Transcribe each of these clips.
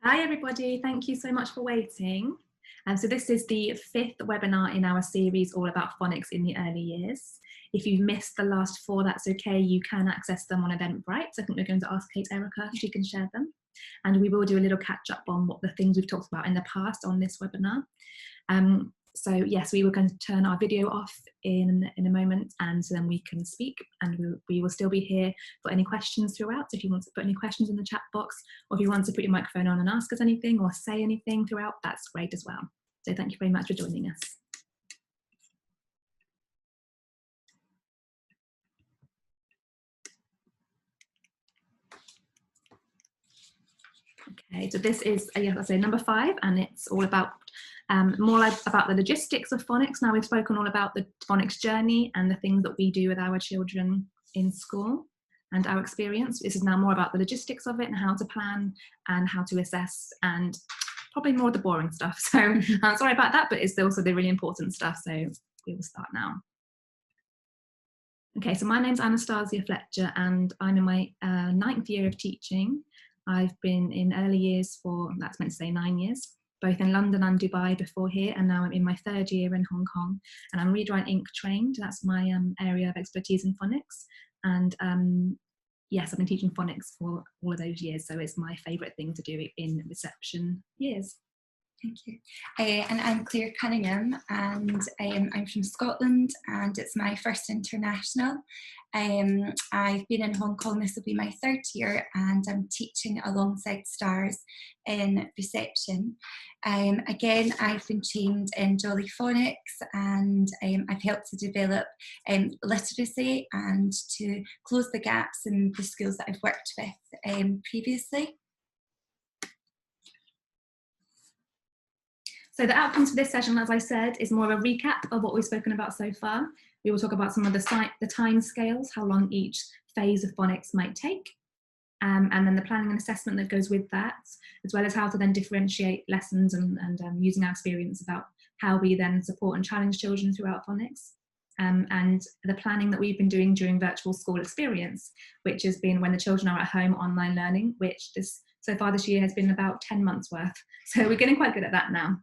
Hi everybody, thank you so much for waiting. So this is the 5th webinar in our series all about phonics in the early years. If you've missed the last 4, that's okay, you can access them on Eventbrite. So I think we're going to ask Kate Erica if she can share them. And we will do a little catch up on what the things we've talked about in the past on this webinar. So yes, we were going to turn our video off in a moment, and then we can speak, and we will still be here for any questions throughout. So if you want to put any questions in the chat box, or if you want to put your microphone on and ask us anything or say anything throughout, that's great as well. So thank you very much for joining us. Okay, so this is, yes, I say number 5, and it's all about more like about the logistics of phonics. Now we've spoken all about the phonics journey and the things that we do with our children in school and our experience. This is now more about the logistics of it and how to plan and how to assess, and probably more of the boring stuff. So I'm sorry about that, but it's also the really important stuff. So we will start now. Okay, so my name's Anastasia Fletcher, and I'm in my 9th year of teaching. I've been in early years for, that's meant to say 9 years, both in London and Dubai before here, and now I'm in my 3rd year in Hong Kong, and I'm Read Write Inc trained. That's my area of expertise in phonics, and yes, I've been teaching phonics for all of those years, so it's my favourite thing to do in reception years. Thank you. And I'm Claire Cunningham, and I'm from Scotland, and it's my first international. I've been in Hong Kong, this will be my 3rd year, and I'm teaching alongside Stars in reception. Again, I've been trained in Jolly Phonics, and I've helped to develop literacy and to close the gaps in the schools that I've worked with previously. So the outcomes for this session, as I said, is more of a recap of what we've spoken about so far. We will talk about some of the time scales, how long each phase of phonics might take, and then the planning and assessment that goes with that, as well as how to then differentiate lessons and using our experience about how we then support and challenge children throughout phonics. And the planning that we've been doing during virtual school experience, which has been when the children are at home online learning, which so far this year has been about 10 months worth. So we're getting quite good at that now.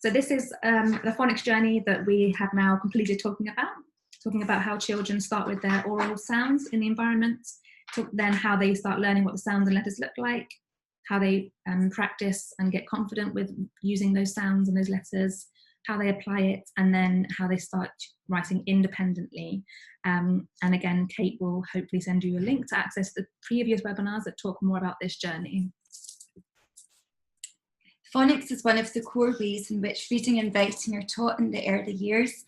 So this is the phonics journey that we have now completed talking about how children start with their oral sounds in the environment, then how they start learning what the sounds and letters look like, how they practice and get confident with using those sounds and those letters, how they apply it, and then how they start writing independently. And again, Kate will hopefully send you a link to access the previous webinars that talk more about this journey. Phonics is one of the core ways in which reading and writing are taught in the early years.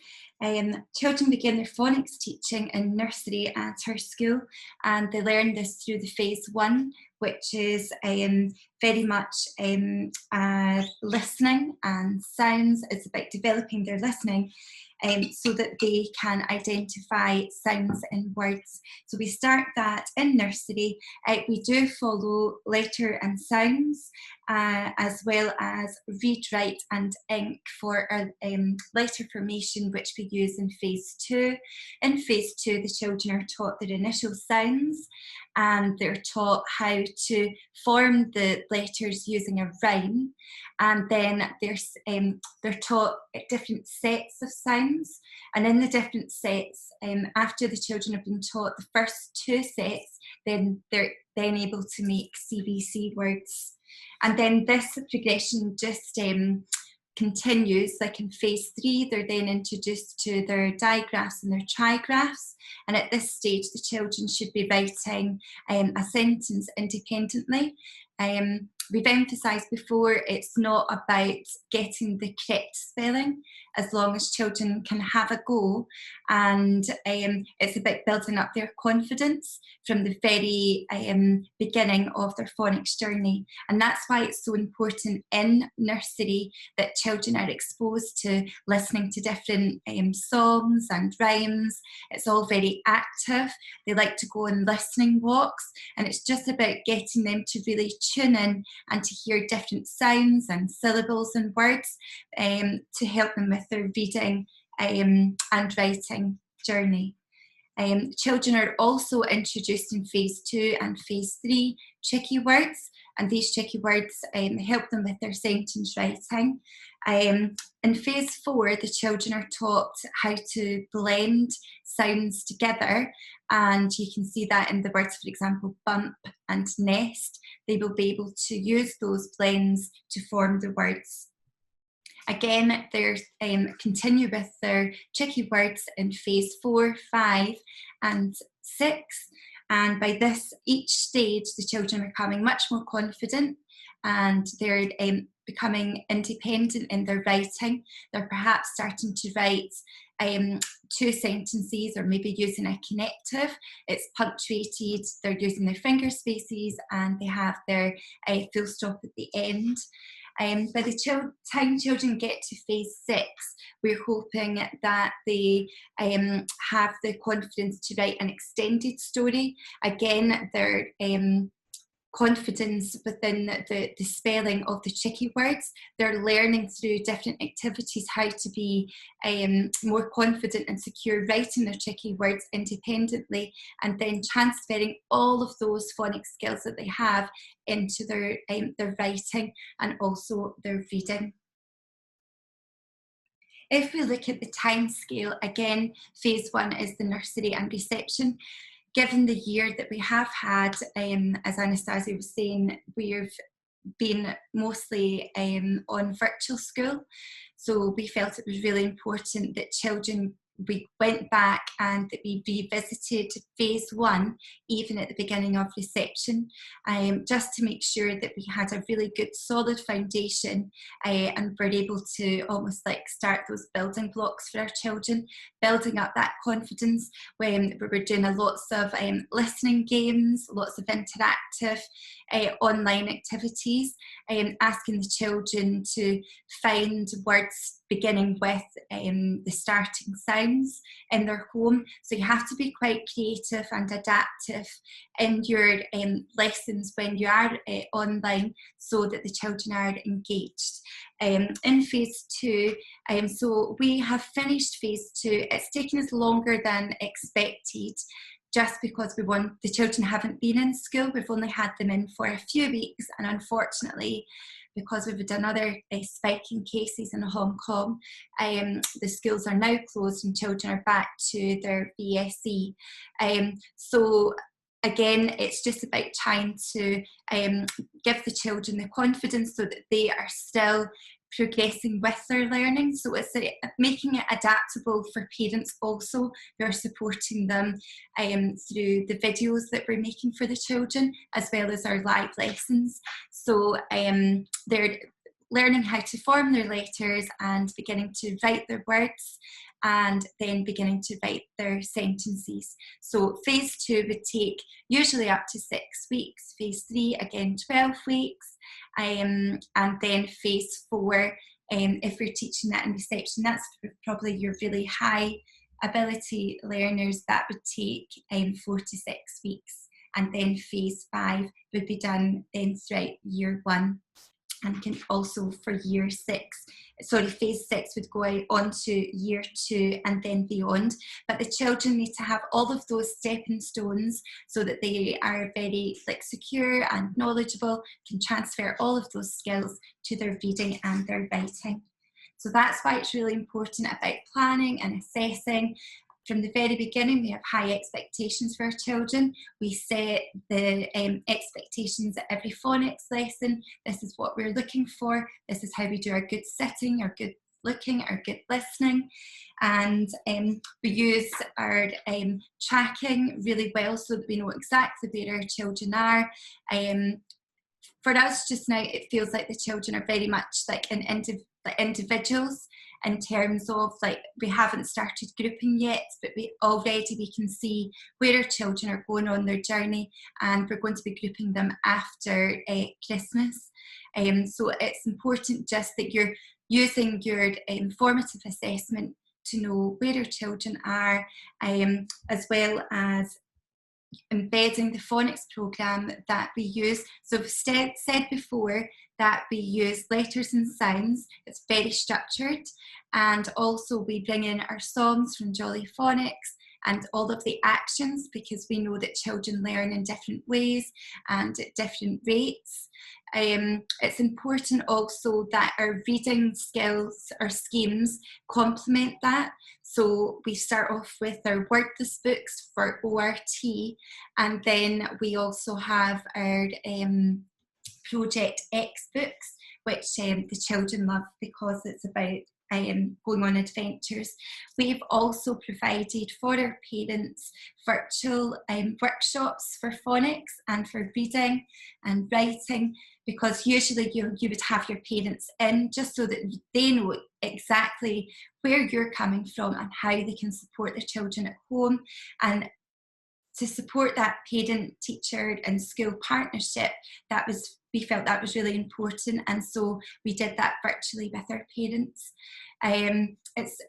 Children begin their phonics teaching in nursery at our school, and they learn this through the phase 1, which is very much listening and sounds. It's about developing their listening so that they can identify sounds in words. So we start that in nursery. We do follow letter and sounds, as well as read, write and ink for our letter formation, which we use in phase 2. In phase 2, the children are taught their initial sounds, and they're taught how to form the letters using a rhyme, and then they're taught different sets of sounds, and in the different sets, after the children have been taught the first 2 sets, then they're then able to make CBC words. And then this progression just continues. Like in phase 3, they're then introduced to their digraphs and their trigraphs, and at this stage the children should be writing a sentence independently. We've emphasised before, it's not about getting the correct spelling, as long as children can have a go, and it's about building up their confidence from the very beginning of their phonics journey. And that's why it's so important in nursery that children are exposed to listening to different songs and rhymes. It's all very active. They like to go on listening walks, and it's just about getting them to really tune in and to hear different sounds and syllables and words to help them with their reading and writing journey. Children are also introduced in phase 2 and phase 3 tricky words, and these tricky words help them with their sentence writing. In phase 4, the children are taught how to blend sounds together, and you can see that in the words, for example, bump and nest. They will be able to use those blends to form the words. Again, they continue with their tricky words in phase 4, 5 and 6. And by each stage, the children are becoming much more confident, and they're becoming independent in their writing. They're perhaps starting to write 2 sentences, or maybe using a connective. It's punctuated, they're using their finger spaces, and they have their full stop at the end. By the time children get to phase 6, we're hoping that they have the confidence to write an extended story. Again, their confidence within the spelling of the tricky words. They're learning through different activities how to be more confident and secure writing their tricky words independently, and then transferring all of those phonics skills that they have into their writing and also their reading. If we look at the time scale, again, phase 1 is the nursery and reception. Given the year that we have had, as Anastasia was saying, we've been mostly on virtual school. So we felt it was really important that we went back and that we revisited phase 1 even at the beginning of reception, just to make sure that we had a really good solid foundation, and were able to almost like start those building blocks for our children, building up that confidence when we were doing lots of listening games, lots of interactive online activities, asking the children to find words beginning with the starting sounds in their home. So you have to be quite creative and adaptive in your lessons when you are online, so that the children are engaged. In phase 2, so we have finished phase 2. It's taken us longer than expected, just because the children haven't been in school. We've only had them in for a few weeks, and unfortunately, because we've had another spike in cases in Hong Kong, the schools are now closed and children are back to their VSE. So again, it's just about trying to give the children the confidence so that they are still progressing with their learning. So it's making it adaptable for parents also. We're supporting them through the videos that we're making for the children, as well as our live lessons. So they're learning how to form their letters and beginning to write their words, and then beginning to write their sentences. So phase 2 would take usually up to 6 weeks, phase 3 again 12 weeks, and then phase 4, if we're teaching that in reception, that's probably your really high ability learners, that would take 4 to 6 weeks, and then phase 5 would be done then throughout year 1. And can also for year 6, phase 6 would go on to year 2 and then beyond. But the children need to have all of those stepping stones so that they are very secure and knowledgeable, can transfer all of those skills to their reading and their writing. So that's why it's really important about planning and assessing. From the very beginning, we have high expectations for our children. We set the expectations at every phonics lesson. This is what we're looking for. This is how we do our good sitting, our good looking, our good listening. And we use our tracking really well so that we know exactly where our children are. For us just now, it feels like the children are very much like individuals, in terms of we haven't started grouping yet, but we can see where our children are going on their journey, and we're going to be grouping them after Christmas. So it's important just that you're using your formative assessment to know where our children are, as well as embedding the phonics programme that we use. So I've said before that we use letters and sounds. It's very structured, and also we bring in our songs from Jolly Phonics, and all of the actions, because we know that children learn in different ways and at different rates. It's important also that our reading skills or schemes complement that. So we start off with our wordless books for ORT, and then we also have our Project X books, which the children love because it's about going on adventures. We've also provided for our parents virtual workshops for phonics and for reading and writing, because usually you would have your parents in just so that they know exactly where you're coming from and how they can support their children at home. And to support that parent, teacher and school partnership, we felt that was really important, and so we did that virtually with our parents. It's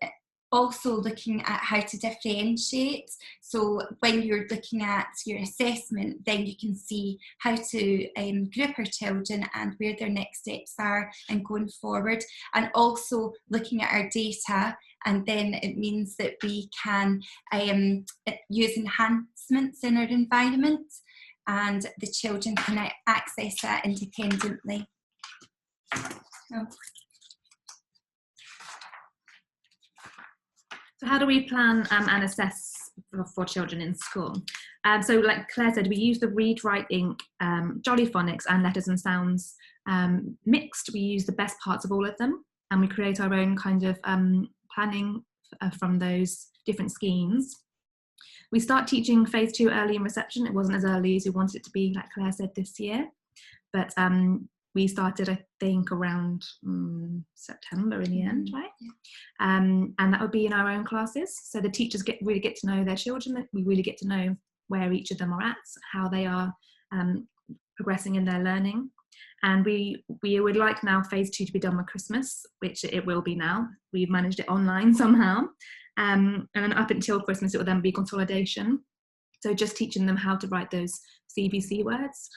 also looking at how to differentiate. So when you're looking at your assessment, then you can see how to group our children and where their next steps are and going forward. And also looking at our data, and then it means that we can use enhancements in our environment, and the children can access that independently. So how do we plan and assess for children in school? So like Claire said, we use the Read, Write, Ink, Jolly Phonics and Letters and Sounds mixed. We use the best parts of all of them, and we create our own kind of planning from those different schemes. We start teaching phase 2 early in reception. It wasn't as early as we wanted it to be, like Claire said, this year, but we started, I think, around September in the end, right? Yeah. And that would be in our own classes. So the teachers really get to know their children. We really get to know where each of them are at, how they are progressing in their learning. And we would like now phase 2 to be done with Christmas, which it will be now. We've managed it online somehow. And then up until Christmas, it will then be consolidation. So just teaching them how to write those CBC words,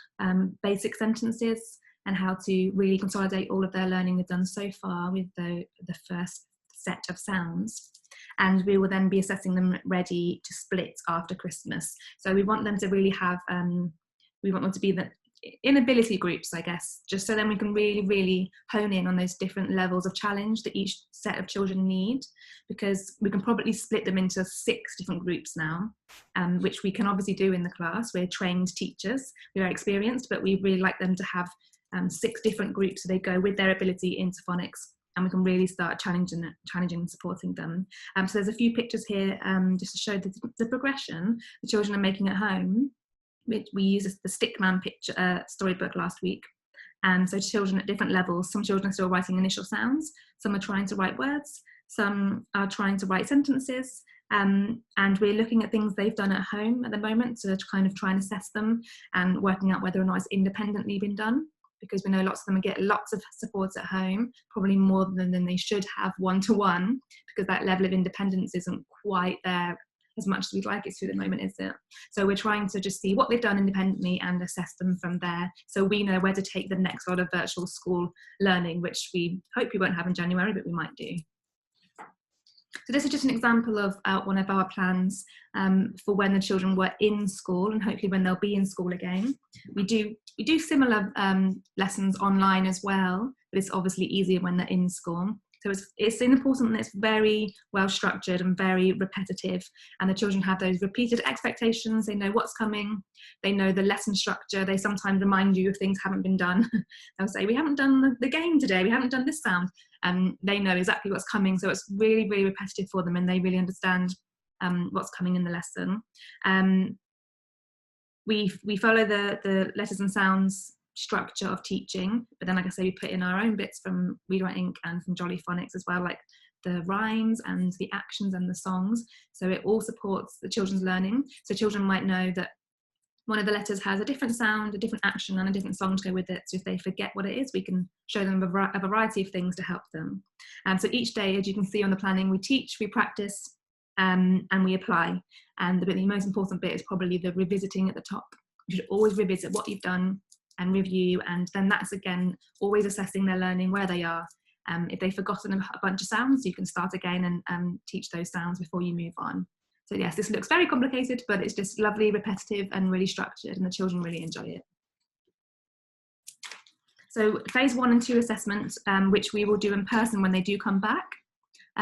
basic sentences, and how to really consolidate all of their learning they've done so far with the first set of sounds. And we will then be assessing them ready to split after Christmas. So we want them to really have, we want them to be in ability groups, I guess, just so then we can really, really hone in on those different levels of challenge that each set of children need, because we can probably split them into 6 different groups now, which we can obviously do in the class. We're trained teachers, we are experienced, but we really like them to have 6 different groups so they go with their ability into phonics, and we can really start challenging and supporting them. So there's a few pictures here just to show the progression the children are making at home. We used the Stickman picture storybook last week, and so children at different levels. Some children are still writing initial sounds, some are trying to write words, some are trying to write sentences, and we're looking at things they've done at home at the moment to kind of try and assess them and working out whether or not it's independently been done, because we know lots of them get lots of support at home, probably more than they should have one-to-one, because that level of independence isn't quite there as much as we'd like it to at the moment, is it? So we're trying to just see what they've done independently and assess them from there, so we know where to take the next lot of virtual school learning, which we hope we won't have in January, but we might do. So this is just an example of one of our plans for when the children were in school, and hopefully when they'll be in school again. We do similar lessons online as well, but it's obviously easier when they're in school. So it's important that it's very well structured and very repetitive, and the children have those repeated expectations. They know what's coming, they know the lesson structure. They sometimes remind you if things haven't been done. They'll say, we haven't done the game today, we haven't done this sound, and they know exactly what's coming. So it's really, really repetitive for them, and they really understand what's coming in the lesson. We follow the letters and sounds structure of teaching, but then, like I say, we put in our own bits from Read, Write, Ink and from Jolly Phonics as well, like the rhymes and the actions and the songs. So it all supports the children's learning. So children might know that one of the letters has a different sound, a different action and a different song to go with it. So if they forget what it is, we can show them a variety of things to help them. So each day, as you can see on the planning, we teach, we practice, and we apply. And the most important bit is probably the revisiting at the top. You should always revisit what you've done and review, and then that's again always assessing their learning, where they are. If they've forgotten a bunch of sounds, you can start again and teach those sounds before you move on. So yes, this looks very complicated, but it's just lovely, repetitive and really structured, and the children really enjoy it. So phase 1 and 2 assessments, which we will do in person when they do come back,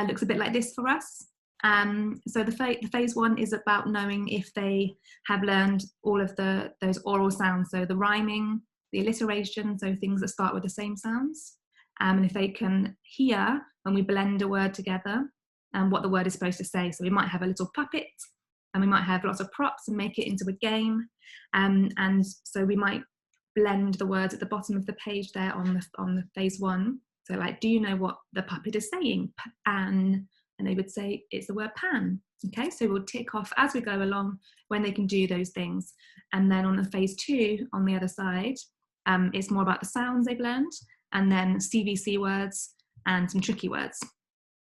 looks a bit like this for us. So the phase 1 is about knowing if they have learned all of those oral sounds, so the rhyming, the alliteration, so things that start with the same sounds, and if they can hear when we blend a word together and what the word is supposed to say. So we might have a little puppet, and we might have lots of props and make it into a game, and so we might blend the words at the bottom of the page there on the phase 1. So like, do you know what the puppet is saying? Pan. And they would say it's the word pan. Okay, so we'll tick off as we go along when they can do those things. And then on the phase 2, on the other side, it's more about the sounds they've learned, and then CVC words and some tricky words.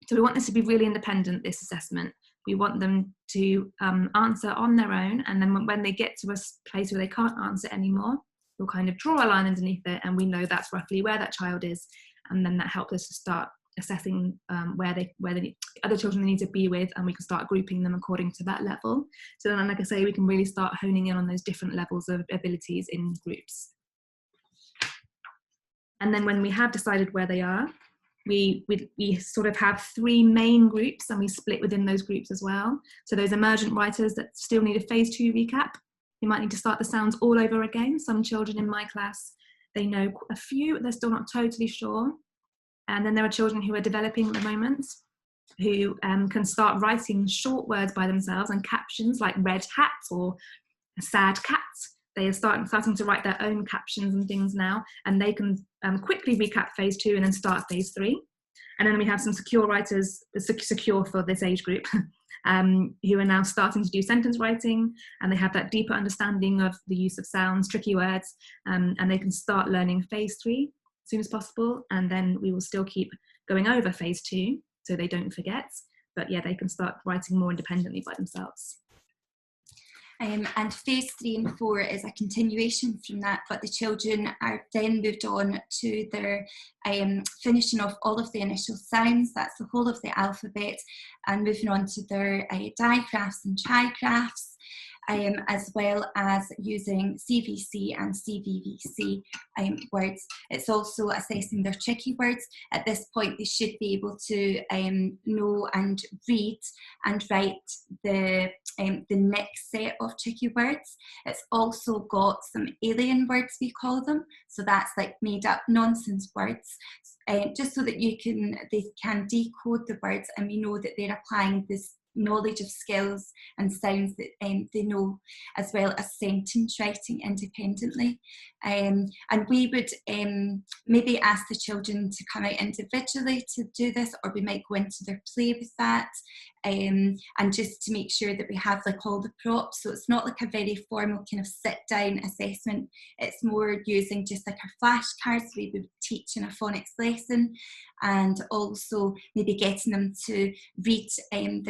So we want this to be really independent, this assessment. We want them to answer on their own, and then when they get to a place where they can't answer anymore, we'll kind of draw a line underneath it, and we know that's roughly where that child is, and then that helps us to start assessing where the other children they need to be with, and we can start grouping them according to that level. So then, like I say, we can really start honing in on those different levels of abilities in groups. And then when we have decided where they are, we sort of have 3 main groups, and we split within those groups as well. So those emergent writers that still need a phase 2 recap, you might need to start the sounds all over again. Some children in my class, they know a few, they're still not totally sure. And then there are children who are developing at the moment who can start writing short words by themselves and captions like red hat or sad cat. They are starting to write their own captions and things now, and they can quickly recap phase 2 and then start phase 3. And then we have some secure writers, secure for this age group, who are now starting to do sentence writing, and they have that deeper understanding of the use of sounds, tricky words, and they can start learning phase 3 as soon as possible. And then we will still keep going over phase 2 so they don't forget, but yeah, they can start writing more independently by themselves. And phase 3 and 4 is a continuation from that, but the children are then moved on to their finishing off all of the initial sounds, that's the whole of the alphabet, and moving on to their digraphs and trigraphs, as well as using CVC and CVVC words. It's also assessing their tricky words. At this point, they should be able to know and read and write the next set of tricky words. It's also got some alien words, we call them. So that's like made up nonsense words. Just so that they can decode the words, and we know that they're applying this knowledge of skills and sounds that they know, as well as sentence writing independently. And we would maybe ask the children to come out individually to do this, or we might go into their play with that, and just to make sure that we have like all the props. So it's not like a very formal kind of sit down assessment. It's more using just like our flashcards we would teach in a phonics lesson, and also maybe getting them to read and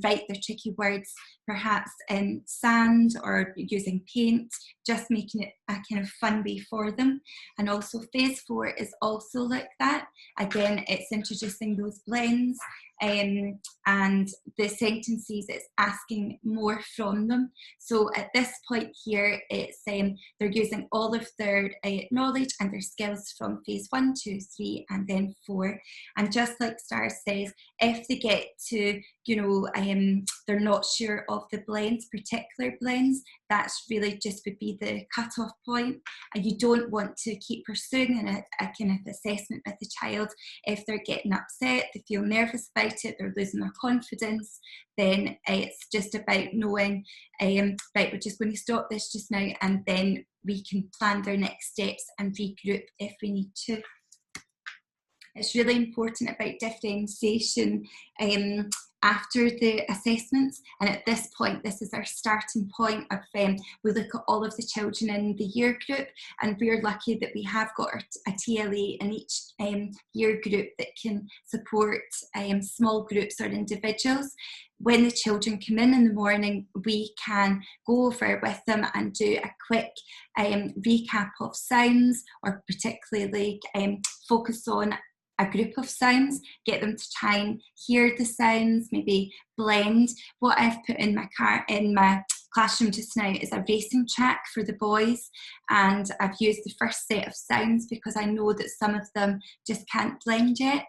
write their tricky words, perhaps in sand or using paint, just making it a kind of fun way for them. And also phase 4 is also like that. Again, it's introducing those blends, and the sentences, it's asking more from them. So at this point here, it's they're using all of their knowledge and their skills from phase 1, 2, 3, and then 4. And just like Star says, if they get to, they're not sure of the blends, particular blends, that's really just would be the cut-off point. And you don't want to keep pursuing a kind of assessment with the child. If they're getting upset, they feel nervous about it, they're losing their confidence, then it's just about knowing, right, we're just going to stop this just now, and then we can plan their next steps and regroup if we need to. It's really important about differentiation after the assessments, and at this point, this is our starting point of we look at all of the children in the year group, and we're lucky that we have got a TLA in each year group that can support small groups or individuals. When the children come in the morning, we can go over with them and do a quick recap of sounds, or particularly focus on a group of sounds, get them to try and hear the sounds, maybe blend. What I've put in my classroom just now is a racing track for the boys, and I've used the first set of sounds because I know that some of them just can't blend yet.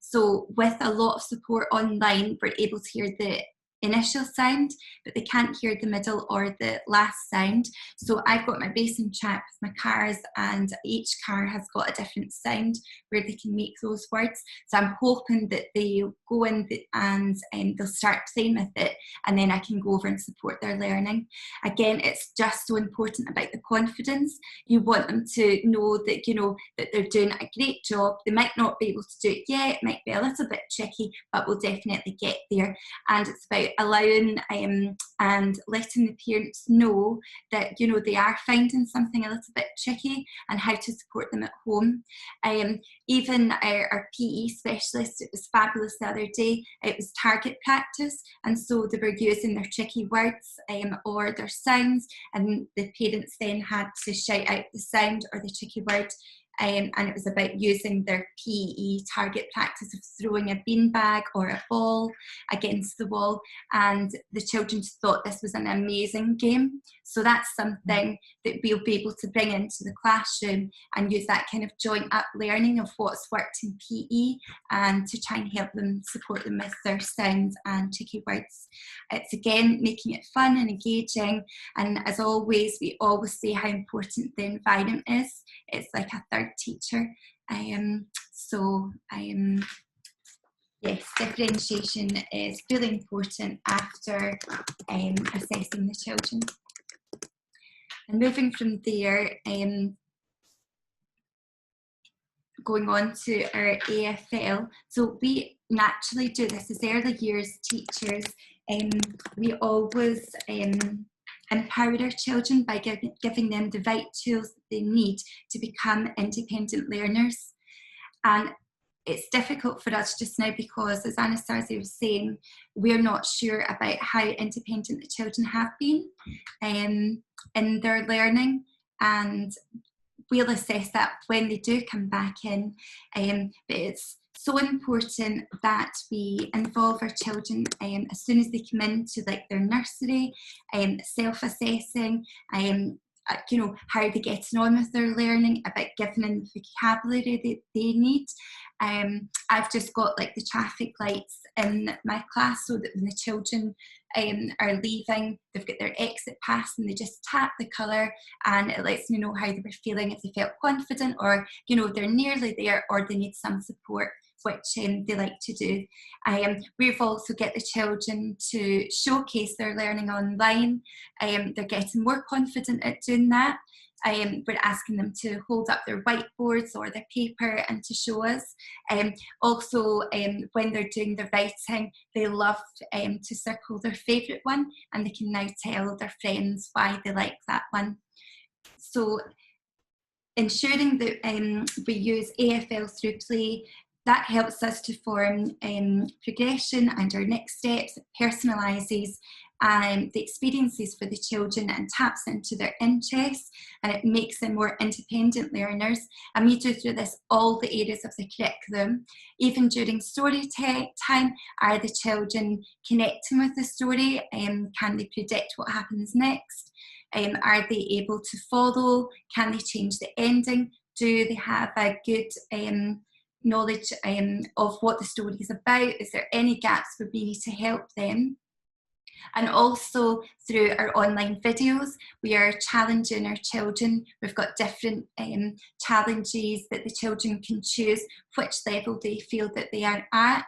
So with a lot of support online, we're able to hear the initial sound, but they can't hear the middle or the last sound. So I've got my racing track with my cars, and each car has got a different sound where they can make those words. So I'm hoping that they go in and they'll start playing with it, and then I can go over and support their learning. Again, it's just so important about the confidence. You want them to know that, you know, that they're doing a great job. They might not be able to do it yet, it might be a little bit tricky, but we'll definitely get there. And it's about allowing and letting the parents know that, you know, they are finding something a little bit tricky and how to support them at home. Even our PE specialist, it was fabulous the other day. It was target practice, and so they were using their tricky words or their sounds, and the parents then had to shout out the sound or the tricky word. And it was about using their PE target practice of throwing a beanbag or a ball against the wall, and the children just thought this was an amazing game. So that's something that we'll be able to bring into the classroom and use that kind of joint up learning of what's worked in PE, and to try and help them, support them with their sounds and tricky words. It's again making it fun and engaging, and as always, we always say how important the environment is. It's like a third teacher. Yes, differentiation is really important after assessing the children. And moving from there, going on to our AFL. So we naturally do this as early years teachers. We always empower our children by giving them the right tools that they need to become independent learners. And it's difficult for us just now because, as Anastasia was saying, we're not sure about how independent the children have been in their learning, and we'll assess that when they do come back in. But it's so important that we involve our children as soon as they come into like their nursery, self-assessing, you know, how they're getting on with their learning, about giving them the vocabulary that they need. I've just got like the traffic lights in my class so that when the children are leaving, they've got their exit pass and they just tap the colour, and it lets me know how they were feeling, if they felt confident, or, you know, they're nearly there or they need some support, which they like to do. We've also get the children to showcase their learning online. They're getting more confident at doing that. We're asking them to hold up their whiteboards or their paper and to show us. Also, when they're doing their writing, they love to circle their favourite one, and they can now tell their friends why they like that one. So ensuring that we use AFL through play, that helps us to form progression and our next steps, personalises the experiences for the children and taps into their interests, and it makes them more independent learners. And we do through this all the areas of the curriculum. Even during story time, are the children connecting with the story? Can they predict what happens next? Are they able to follow? Can they change the ending? Do they have a good knowledge of what the story is about? Is there any gaps where we need to help them? And also through our online videos, we are challenging our children. We've got different challenges that the children can choose which level they feel that they are at.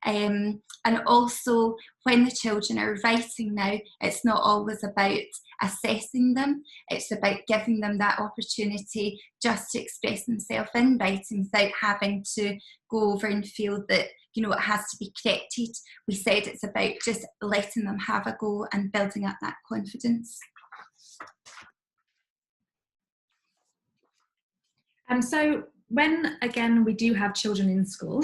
And also when the children are writing now, it's not always about assessing them, it's about giving them that opportunity just to express themselves in writing without having to go over and feel that, you know, it has to be corrected. We said it's about just letting them have a go and building up that confidence. So when, again, we do have children in school,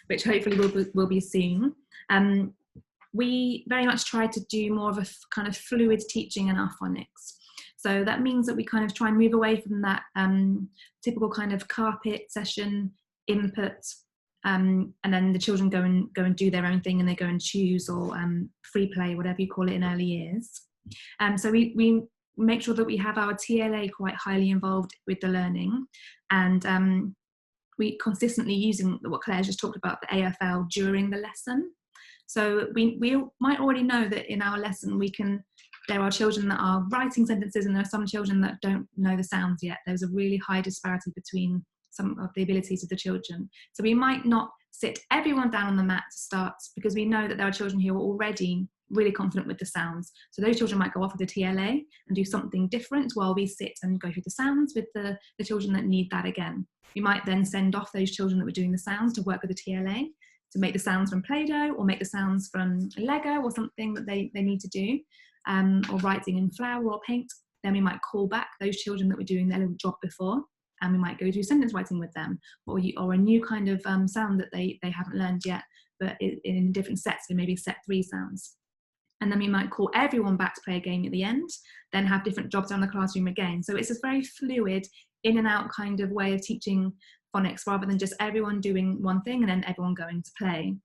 which hopefully will be soon, we very much try to do more of a kind of fluid teaching in our phonics. So that means that we kind of try and move away from that typical kind of carpet session input, and then the children go and do their own thing, and they go and choose, or free play, whatever you call it in early years. So we make sure that we have our TLA quite highly involved with the learning, and we consistently using what Claire just talked about, the AFL, during the lesson. So we might already know that in our lesson there are children that are writing sentences, and there are some children that don't know the sounds yet. There's a really high disparity between some of the abilities of the children. So we might not sit everyone down on the mat to start, because we know that there are children who are already really confident with the sounds. So those children might go off with the TLA and do something different while we sit and go through the sounds with the children that need that again. We might then send off those children that were doing the sounds to work with the TLA, to make the sounds from Play-Doh, or make the sounds from Lego, or something that they need to do, or writing in flour or paint. Then we might call back those children that were doing their little job before, and we might go do sentence writing with them, or a new kind of sound that they haven't learned yet, but in different sets, so maybe set 3 sounds. And then we might call everyone back to play a game at the end, then have different jobs around the classroom again. So it's a very fluid, in and out kind of way of teaching phonics, rather than just everyone doing one thing and then everyone going to play.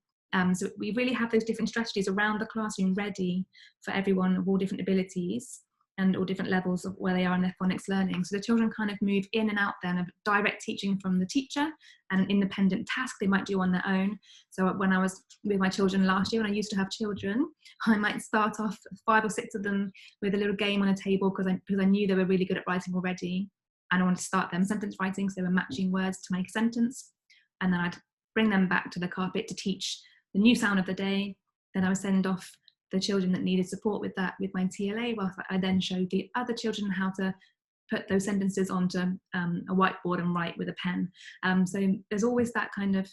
So we really have those different strategies around the classroom ready for everyone of all different abilities and all different levels of where they are in their phonics learning. So the children kind of move in and out then of direct teaching from the teacher and an independent task they might do on their own. So when I was with my children last year, when I used to have children, I might start off 5 or 6 of them with a little game on a table, because I knew they were really good at writing already, and I wanted to start them sentence writing, so they were matching words to make a sentence. And then I'd bring them back to the carpet to teach the new sound of the day. Then I would send off the children that needed support with that with my TLA, whilst I then showed the other children how to put those sentences onto a whiteboard and write with a pen. So there's always that kind of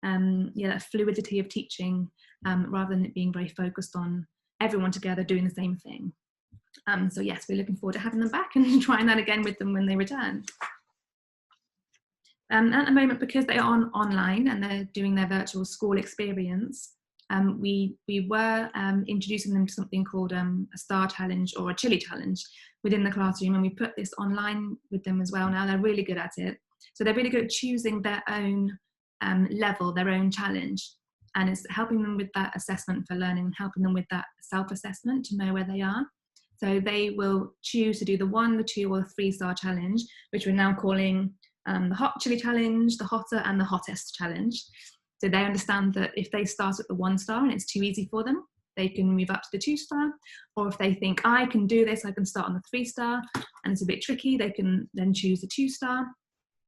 that fluidity of teaching, rather than it being very focused on everyone together doing the same thing. So yes, we're looking forward to having them back and trying that again with them when they return. At the moment, because they are online and they're doing their virtual school experience, we were introducing them to something called a star challenge or a chili challenge within the classroom, and we put this online with them as well now. They're really good at it. So they're really good at choosing their own level, their own challenge, and it's helping them with that assessment for learning, helping them with that self-assessment to know where they are. So they will choose to do the 1, the 2 or the 3-star challenge, which we're now calling the hot chili challenge, the hotter and the hottest challenge. So they understand that if they start at the 1-star and it's too easy for them, they can move up to the 2-star, or if they think I can do this, I can start on the 3-star and it's a bit tricky, they can then choose the 2-star.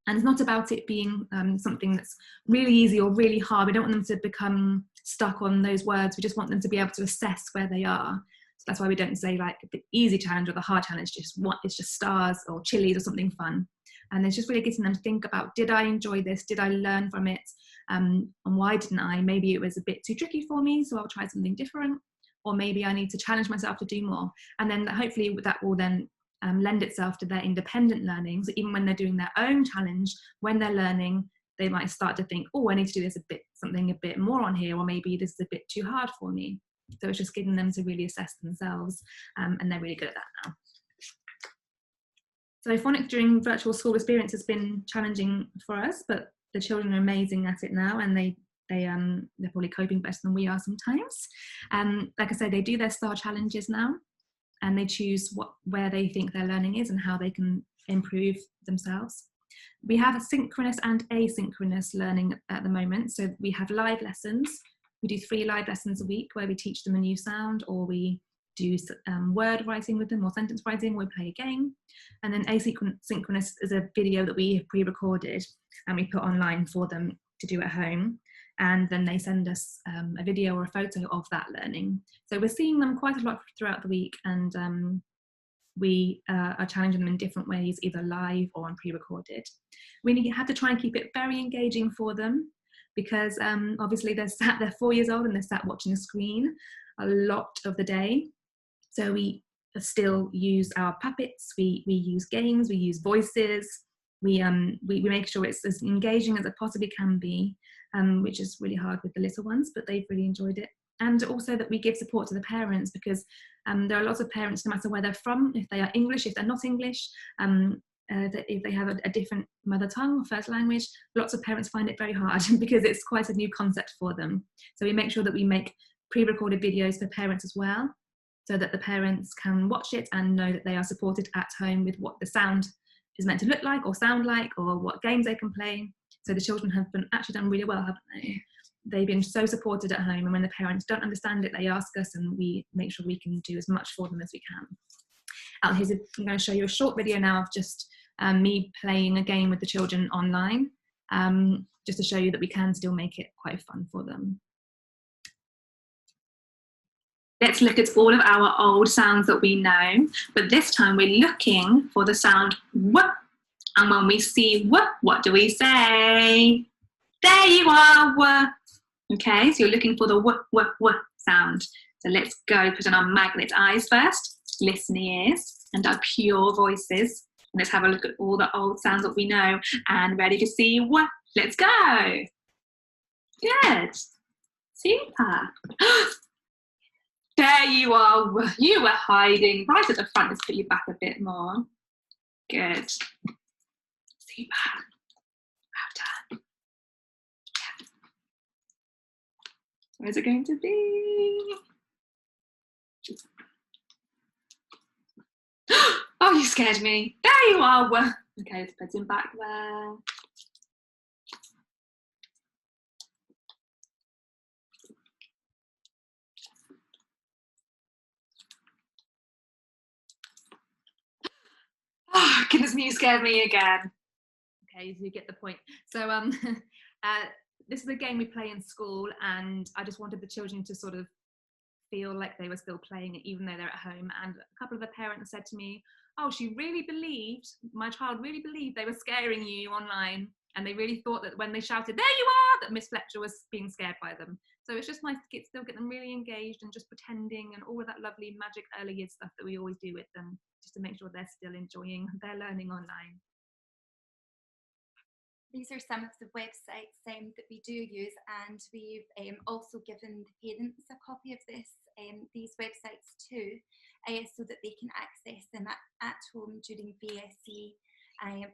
And it's not about it being something that's really easy or really hard. We don't want them to become stuck on those words. We just want them to be able to assess where they are. So that's why we don't say like the easy challenge or the hard challenge, it's just stars or chilies or something fun. And it's just really getting them to think about, did I enjoy this? Did I learn from it? And why didn't I? Maybe it was a bit too tricky for me, so I'll try something different. Or maybe I need to challenge myself to do more. And then hopefully that will then lend itself to their independent learning. So even when they're doing their own challenge, when they're learning, they might start to think, oh, I need to do this something a bit more on here, or maybe this is a bit too hard for me. So it's just getting them to really assess themselves, and they're really good at that now. So phonics during virtual school experience has been challenging for us, but the children are amazing at it now, and they're probably coping better than we are sometimes. Like I said, they do their star challenges now, and they choose where they think their learning is and how they can improve themselves. We have synchronous and asynchronous learning at the moment. So we have live lessons. We do 3 live lessons a week where we teach them a new sound, or we do word writing with them, or sentence writing, or we play a game. And then asynchronous is a video that we have pre-recorded and we put online for them to do at home. And then they send us a video or a photo of that learning. So we're seeing them quite a lot throughout the week, and we are challenging them in different ways, either live or on pre-recorded. We have to try and keep it very engaging for them, because obviously they're 4 years old and they're sat watching the screen a lot of the day. So we still use our puppets, we use games, we use voices, we make sure it's as engaging as it possibly can be, which is really hard with the little ones, but they've really enjoyed it. And also that we give support to the parents, because there are lots of parents, no matter where they're from, if they are English, if they're not English, that if they have a different mother tongue or first language, lots of parents find it very hard because it's quite a new concept for them. So we make sure that we make pre-recorded videos for parents as well, so that the parents can watch it and know that they are supported at home with what the sound is meant to look like or sound like, or what games they can play. So the children have actually done really well, haven't they? They've been so supported at home, and when the parents don't understand it, they ask us, and we make sure we can do as much for them as we can. I'm going to show you a short video now of just me playing a game with the children online, just to show you that we can still make it quite fun for them. Let's look at all of our old sounds that we know, but this time we're looking for the sound W. And when we see W, what do we say? There you are, W. Okay, so you're looking for the W, W, W sound. So let's go put on our magnet eyes first, listen ears, and our pure voices. And let's have a look at all the old sounds that we know. And ready to see W? Let's go. Good. Super. There you are. You were hiding right at the front. Let's put you back a bit more. Good. Super. Well done. Yeah. Where's it going to be? Oh, you scared me. There you are. Okay, let's put him back there. Oh, goodness me, you scared me again. Okay, so you get the point. So this is a game we play in school, and I just wanted the children to sort of feel like they were still playing it even though they're at home. And a couple of the parents said to me, oh, my child really believed they were scaring you online, and they really thought that when they shouted, there you are, that Miss Fletcher was being scared by them. So it's just nice to still get them really engaged and just pretending, and all of that lovely magic early years stuff that we always do with them, just to make sure they're still enjoying their learning online. These are some of the websites that we do use, and we've also given the parents a copy of these websites too, so that they can access them at home during VSE.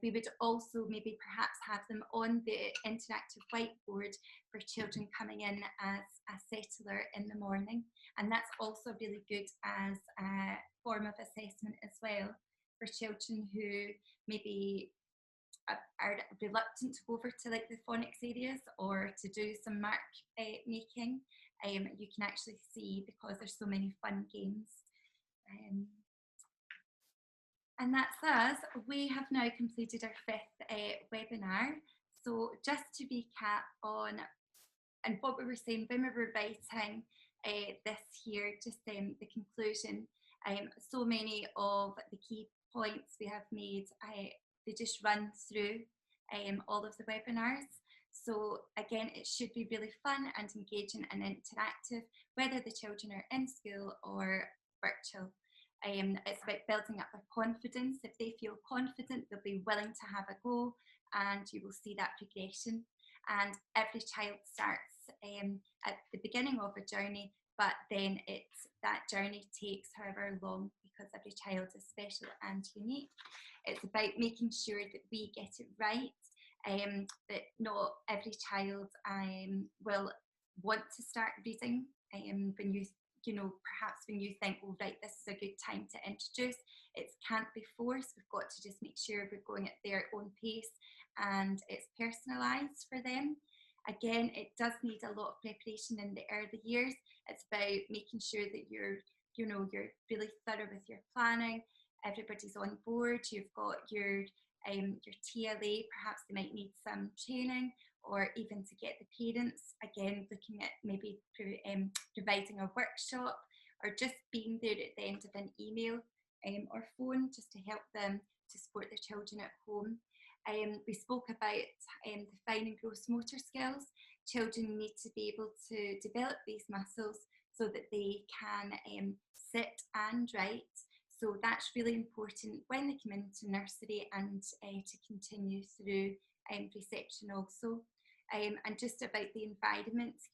We would also maybe perhaps have them on the interactive whiteboard for children coming in as a settler in the morning, and that's also really good as a form of assessment as well for children who maybe are reluctant to go over to like the phonics areas or to do some mark making. You can actually see, because there's so many fun games. And that's us. We have now completed our 5th webinar. So just to recap on and what we were saying when we were writing this here, just the conclusion, so many of the key points we have made, they just run through all of the webinars. So again, it should be really fun and engaging and interactive, whether the children are in school or virtual. It's about building up their confidence. If they feel confident, they'll be willing to have a go, and you will see that progression. And every child starts at the beginning of a journey, but then that journey takes however long, because every child is special and unique. It's about making sure that we get it right, that not every child will want to start reading when perhaps when you think, well, right, this is a good time to introduce. It can't be forced. We've got to just make sure we're going at their own pace and it's personalised for them. Again, it does need a lot of preparation in the early years. It's about making sure that you're really thorough with your planning. Everybody's on board. You've got your TLA. Perhaps they might need some training, or even to get the parents, again, looking at maybe providing a workshop, or just being there at the end of an email or phone, just to help them to support their children at home. We spoke about the fine and gross motor skills. Children need to be able to develop these muscles so that they can sit and write. So that's really important when they come into nursery, and to continue through reception also. And just about the environment, is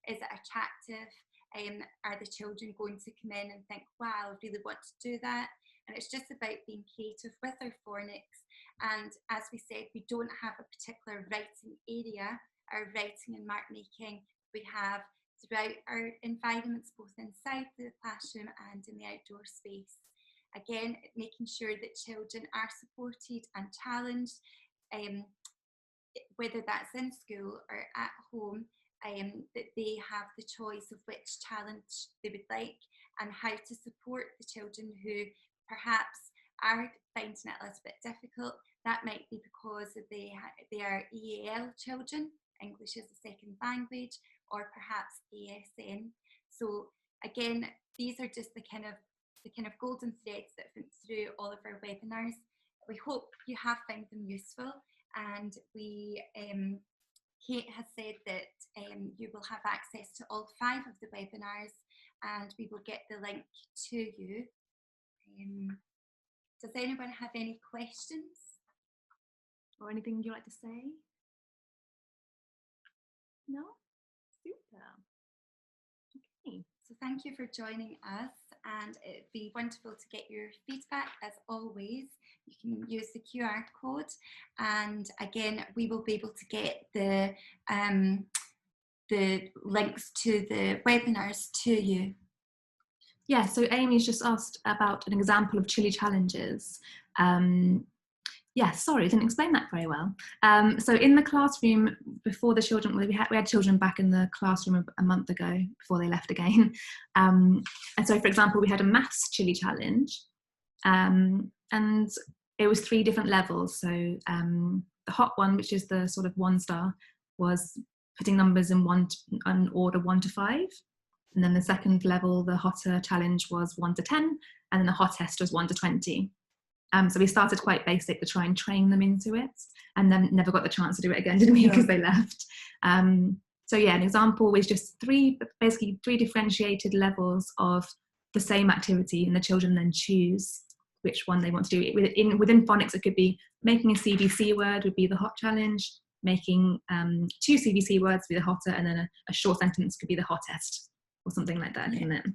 it attractive? Are the children going to come in and think, wow, I really want to do that? And it's just about being creative with our phonics And as we said, we don't have a particular writing area. Our writing and mark making we have throughout our environments, both inside the classroom and in the outdoor space. Again, making sure that children are supported and challenged, whether that's in school or at home, that they have the choice of which challenge they would like and how to support the children who perhaps are finding it a little bit difficult. That might be because they are EAL children, English as a second language, or perhaps ASN. So again, these are just the kind of golden threads that went through all of our webinars. We hope you have found them useful, and we Kate has said that you will have access to all 5 of the webinars, and we will get the link to you. Does anyone have any questions? Or anything you'd like to say? No? Super. Okay. So thank you for joining us, and it'd be wonderful to get your feedback as always. You can use the QR code, and again, we will be able to get the links to the webinars to you. Yeah, so Amy's just asked about an example of chili challenges. Yeah, sorry, I didn't explain that very well. So in the classroom, before the children, we had children back in the classroom a month ago before they left again. And so, for example, we had a maths chili challenge, and it was 3 different levels. So the hot one, which is the sort of 1 star, was putting numbers in order 1 to 5. And then the second level, the hotter challenge, was 1 to 10, and then the hottest was 1 to 20. So we started quite basic to try and train them into it, and then never got the chance to do it again, did we? Because they left. So yeah, an example was just basically three differentiated levels of the same activity, and the children then choose which one they want to do. Within phonics, it could be making a CVC word would be the hot challenge, making 2 CVC words would be the hotter, and then a short sentence could be the hottest, or something like that, isn't it?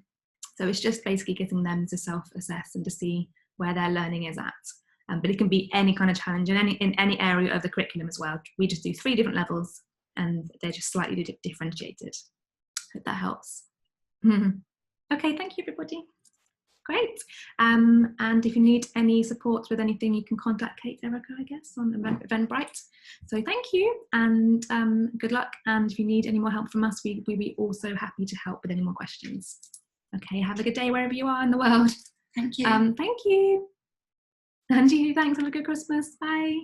So it's just basically getting them to self-assess and to see where their learning is at. But it can be any kind of challenge in any area of the curriculum as well. We just do 3 different levels, and they're just slightly differentiated. Hope that helps. Okay, thank you everybody. Great. And if you need any support with anything, you can contact Kate Erica, I guess, on Eventbrite. So thank you, and good luck. And if you need any more help from us, we'd be also happy to help with any more questions. Okay, have a good day wherever you are in the world. Thank you. Thank you. And you, thanks. Have a good Christmas. Bye.